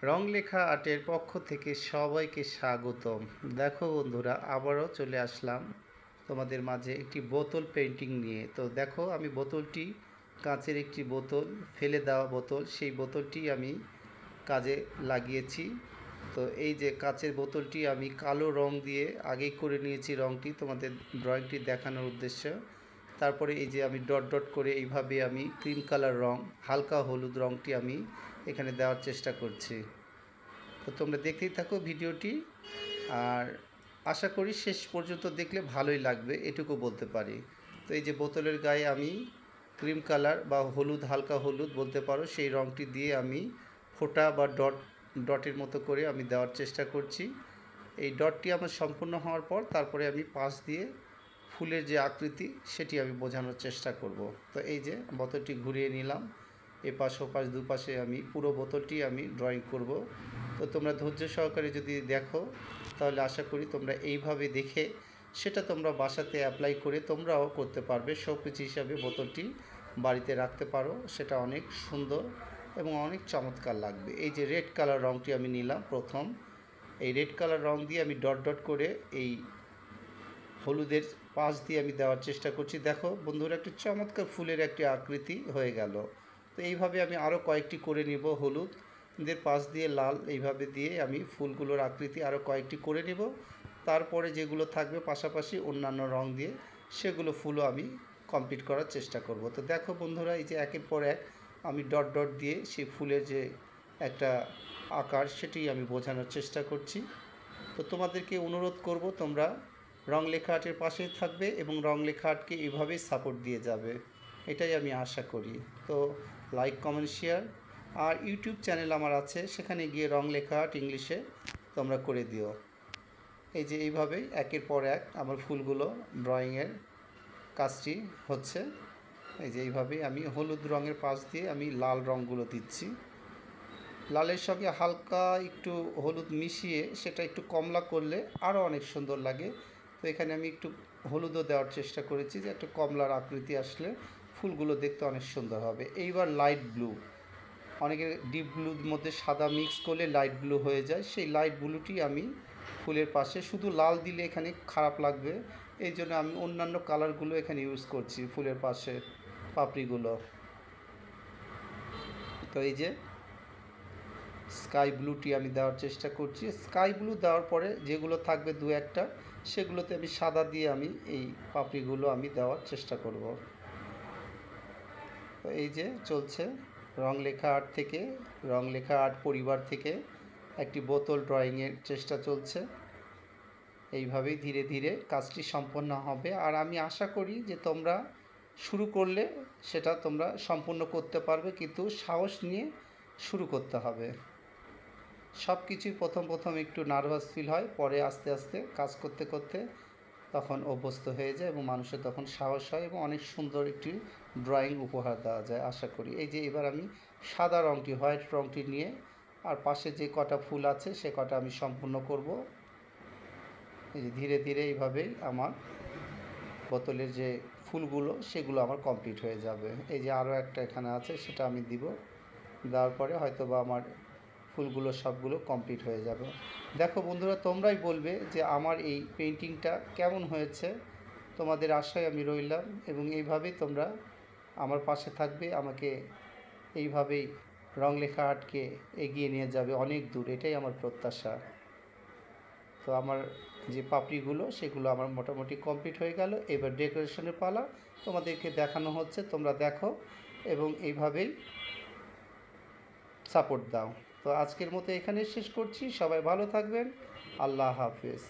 রং লেখা আর্টের পক্ষ থেকে সবাইকে স্বাগতম। দেখো বন্ধুরা, আবারও চলে আসলাম তোমাদের মাঝে একটি বোতল পেন্টিং নিয়ে। তো দেখো, আমি বোতলটি কাঁচের একটি বোতল, ফেলে দেওয়া বোতল, সেই বোতলটি আমি কাজে লাগিয়েছি। তো এই যে কাঁচের বোতলটি আমি কালো রং দিয়ে আগেই করে নিয়েছি রংটি তোমাদের ড্রয়িংটি দেখানোর উদ্দেশ্যে। তারপরে এই যে আমি ডট ডট করে এইভাবে আমি ক্রিম কালার রং, হালকা হলুদ রংটি আমি এখানে দেওয়ার চেষ্টা করছি। তো তোমরা দেখতেই থাকো ভিডিওটি, আর আশা করি শেষ পর্যন্ত দেখলে ভালোই লাগবে, এটুকু বলতে পারি। তো এই যে বোতলের গায়ে আমি ক্রিম কালার বা হলুদ, হালকা হলুদ বলতে পারো, সেই রংটি দিয়ে আমি ফোঁটা বা ডটের মতো করে আমি দেওয়ার চেষ্টা করছি। এই ডটটি আমার সম্পূর্ণ হওয়ার পর তারপরে আমি পাশ দিয়ে ফুলের যে আকৃতি সেটি আমি বোঝানোর চেষ্টা করব। তো এই যে বোতলটি ঘুরিয়ে নিলাম, এপাশ ওপাশ দুপাশে আমি পুরো বোতলটি আমি ড্রয়িং করব। তো তোমরা ধৈর্য সহকারে যদি দেখো তাহলে আশা করি তোমরা এইভাবে দেখে সেটা তোমরা বাসাতে অ্যাপ্লাই করে তোমরাও করতে পারবে। শোপিস হিসাবে বোতলটি বাড়িতে রাখতে পারো, সেটা অনেক সুন্দর এবং অনেক চমৎকার লাগবে। এই যে রেড কালার রঙটি আমি নিলাম প্রথম, এই রেড কালার রং দিয়ে আমি ডট ডট করে এই হলুদের পাশ দিয়ে আমি দেওয়ার চেষ্টা করছি। দেখো বন্ধুরা, একটি চমৎকার ফুলের একটি আকৃতি হয়ে গেল। তো এইভাবে আমি আরও কয়েকটি করে নিব, হলুদের পাশ দিয়ে লাল, এইভাবে দিয়ে আমি ফুলগুলোর আকৃতি আরও কয়েকটি করে নেব। তারপরে যেগুলো থাকবে পাশাপাশি অন্যান্য রং দিয়ে সেগুলো ফুলও আমি কমপ্লিট করার চেষ্টা করব। তো দেখো বন্ধুরা, এই যে একের পর এক আমি ডট ডট দিয়ে সেই ফুলের যে একটা আকার সেটি আমি বোঝানোর চেষ্টা করছি। তো তোমাদেরকে অনুরোধ করব তোমরা রং লেখা আর্টের পাশে থাকবে এবং রং লেখা আর্টকে এইভাবেই সাপোর্ট দিয়ে যাবে, এটাই আমি আশা করি। তো লাইক, কমেন্ট, শেয়ার, আর ইউটিউব চ্যানেল আমার আছে, সেখানে গিয়ে রং লেখা আর্ট ইংলিশে তোমরা করে দিও। এই যে এইভাবেই একের পর এক আমার ফুলগুলো ড্রয়িংয়ের কাজটি হচ্ছে। এই যে এইভাবেই আমি হলুদ রঙের পাশ দিয়ে আমি লাল রঙগুলো দিচ্ছি, লালের সঙ্গে হালকা একটু হলুদ মিশিয়ে সেটা একটু কমলা করলে আরও অনেক সুন্দর লাগে। তো এখানে আমি একটু হলুদও দেওয়ার চেষ্টা করেছি, যে একটা কমলার আকৃতি আসলে ফুলগুলো দেখতে অনেক সুন্দর হবে। এইবার লাইট ব্লু, অনেকের ডিপ ব্লুর মধ্যে সাদা মিক্স করলে লাইট ব্লু হয়ে যায়, সেই লাইট ব্লুটি আমি ফুলের পাশে, শুধু লাল দিলে এখানে খারাপ লাগবে, এই জন্য আমি অন্যান্য কালারগুলো এখানে ইউজ করছি ফুলের পাশে পাপড়িগুলো। তো এই যে স্কাই ব্লুটি আমি দেওয়ার চেষ্টা করছি। স্কাই ব্লু দেওয়ার পরে যেগুলো থাকবে দু একটা, সেগুলোতে আমি সাদা দিয়ে আমি এই পাপড়িগুলো আমি দেওয়ার চেষ্টা করব। তো এই যে চলছে রং লেখা আর্ট থেকে, রং লেখা আর্ট পরিবার থেকে একটি বোতল ড্রয়িংয়ের চেষ্টা চলছে। এইভাবেই ধীরে ধীরে কাজটি সম্পন্ন হবে, আর আমি আশা করি যে তোমরা শুরু করলে সেটা তোমরা সম্পূর্ণ করতে পারবে, কিন্তু সাহস নিয়ে শুরু করতে হবে। সব কিছুই প্রথম একটু নার্ভাস ফিল হয়, পরে আস্তে আস্তে কাজ করতে করতে তখন অভ্যস্ত হয়ে যায় এবং মানুষের তখন সাহস হয় এবং অনেক সুন্দর একটি ড্রয়িং উপহার দেওয়া যায় আশা করি। এই যে এবার আমি সাদা রঙটি, হোয়াইট রঙটি নিয়ে আর পাশে যে কটা ফুল আছে সে কটা আমি সম্পূর্ণ করব। এই যে ধীরে ধীরে এইভাবেই আমার বোতলের যে ফুলগুলো সেগুলো আমার কমপ্লিট হয়ে যাবে। এই যে আরও একটা এখানে আছে, সেটা আমি দিব, দেওয়ার পরে হয়তো বা আমার ফুলগুলো সবগুলো কমপ্লিট হয়ে যাবে। দেখো বন্ধুরা, তোমরাই বলবে যে আমার এই পেন্টিংটা কেমন হয়েছে। তোমাদের আশায় আমি রইলাম এবং এইভাবেই তোমরা আমার পাশে থাকবে, আমাকে এইভাবেই রং লেখা আর্টকে এগিয়ে নিয়ে যাবে অনেক দূর, এটাই আমার প্রত্যাশা। তো আমার যে পাপড়িগুলো সেগুলো আমার মোটামুটি কমপ্লিট হয়ে গেল। এবার ডেকোরেশনের পালা, তোমাদেরকে দেখানো হচ্ছে, তোমরা দেখো এবং এইভাবেই সাপোর্ট দাও। তো আজকের মতো এখানে শেষ করছি, সবাই ভালো থাকবেন, আল্লাহ হাফেজ।